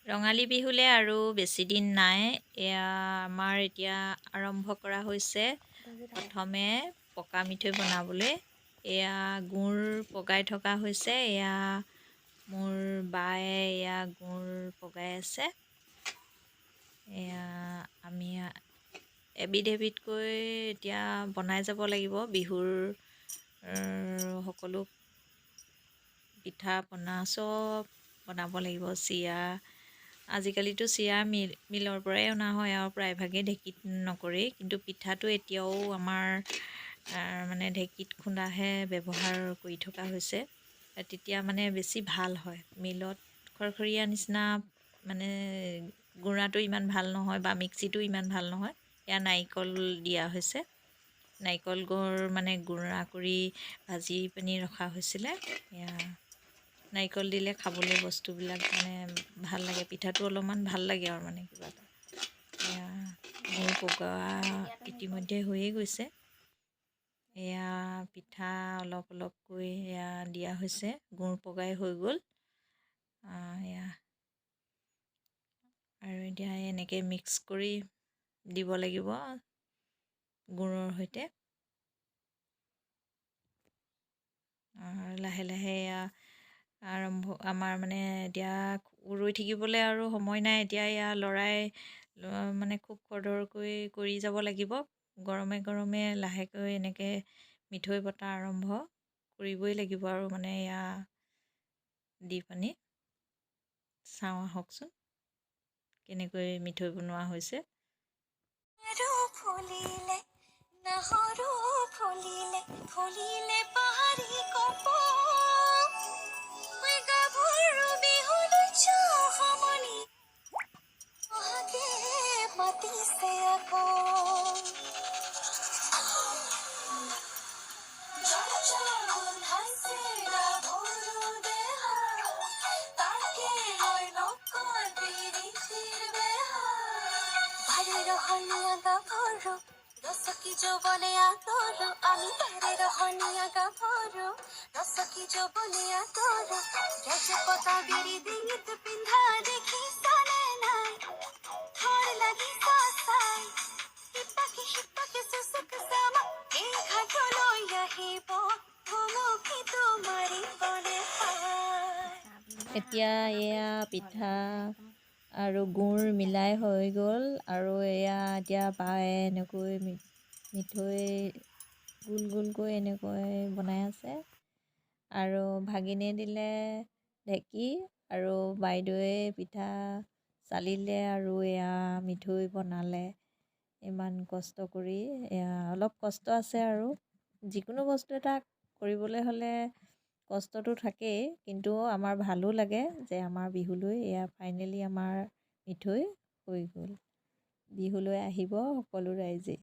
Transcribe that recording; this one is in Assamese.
ৰঙালী বিহুলৈ আৰু বেছি দিন নাই। এয়া আমাৰ এতিয়া আৰম্ভ কৰা হৈছে। প্ৰথমে পকা মিঠৈ বনাবলৈ এয়া গুড় পগাই থকা হৈছে। এয়া মোৰ বায়ে এয়া গুড় পগাই আছে। এয়া আমি এবিধ এবিধকৈ এতিয়া বনাই যাব লাগিব। বিহুৰ সকলো পিঠা পনা চব বনাব লাগিব। চিৰা আজিকালিতো চিৰা মিলৰ পৰাই অনা হয় আৰু প্ৰায়ভাগেই ঢেঁকীত নকৰেই, কিন্তু পিঠাটো এতিয়াও আমাৰ মানে ঢেঁকীত খুন্দাহে ব্যৱহাৰ কৰি থকা হৈছে। তেতিয়া মানে বেছি ভাল হয়। মিলত খৰখৰীয়া নিচিনা মানে গুড়াটো ইমান ভাল নহয় বা মিক্সিটো ইমান ভাল নহয়। এয়া নাৰিকল দিয়া হৈছে। নাৰিকল গুড় মানে গুড়া কৰি ভাজি পিনি ৰখা হৈছিলে। এয়া নাৰিকল দিলে খাবলৈ বস্তুবিলাক মানে ভাল লাগে। পিঠাটো অলপমান ভাল লাগে আৰু মানে কিবা এটা। এয়া গুড় পগোৱা ইতিমধ্যে হৈয়ে গৈছে। এয়া পিঠা অলপ অলপকৈ এয়া দিয়া হৈছে। গুড় পগাই হৈ গ'ল। এয়া আৰু এতিয়া এনেকৈ মিক্স কৰি দিব লাগিব গুড়ৰ সৈতে। লাহে লাহে এয়া আমাৰ মানে এতিয়া ৰৈ থাকিবলৈ আৰু সময় নাই। এতিয়া এয়া লৰাই মানে খুব খৰধৰকৈ কৰি যাব লাগিব। গৰমে গৰমে লাহেকৈ এনেকৈ মিঠৈ বটা আৰম্ভ কৰিবই লাগিব আৰু মানে এয়া দি পানি চাওঁ আহকচোন কেনেকৈ মিঠৈ বনোৱা হৈছে। ফুলিলে নাহৰো ফুলিলে ফুলিলে পাহাৰী কপৌ মই গাভৰু বিহুলৈ যাওঁ সমনি অহাকে মাতিছে আকৌ গোন্ধাইছে গাভৰু দেহা তাকে লৈ নকয় পিৰিতিৰ বেহা ভাৰে ৰহনীয়া গাভৰু ৰসকি যৌবনে আদৰো আমি ভাৰে ৰহনীয়া গাভৰু ৰসকি যৌবনে আদৰো গজপতা বিৰি ডিঙিত পিন্ধা দেখিছানে নাই থৰ লাগিছা চাই সিপাকে চুচুক চামা এই ঘাটলৈ আহিব ভুমুকি তোমাৰিবলে পায়। এতিয়া এয়া পিঠা আৰু গুড় মিলাই হৈ গ'ল আৰু এয়া এতিয়া বায়ে এনেকৈ মিঠৈ গোল গোলকৈ এনেকৈ বনাই আছে। আৰু ভাগিনে দিলে ঢেঁকী আৰু বাইদেৱে পিঠা চালিলে আৰু এয়া মিঠৈ বনালে। ইমান কষ্ট কৰি এয়া অলপ কষ্ট আছে আৰু যিকোনো বস্তু এটা কৰিবলৈ হ'লে কষ্টটো থাকেই, কিন্তু আমাৰ ভালো লাগে যে আমাৰ বিহুলৈ এয়া ফাইনেলি আমাৰ মিঠৈ হৈ গ'ল। বিহুলৈ আহিব সকলো ৰাইজে।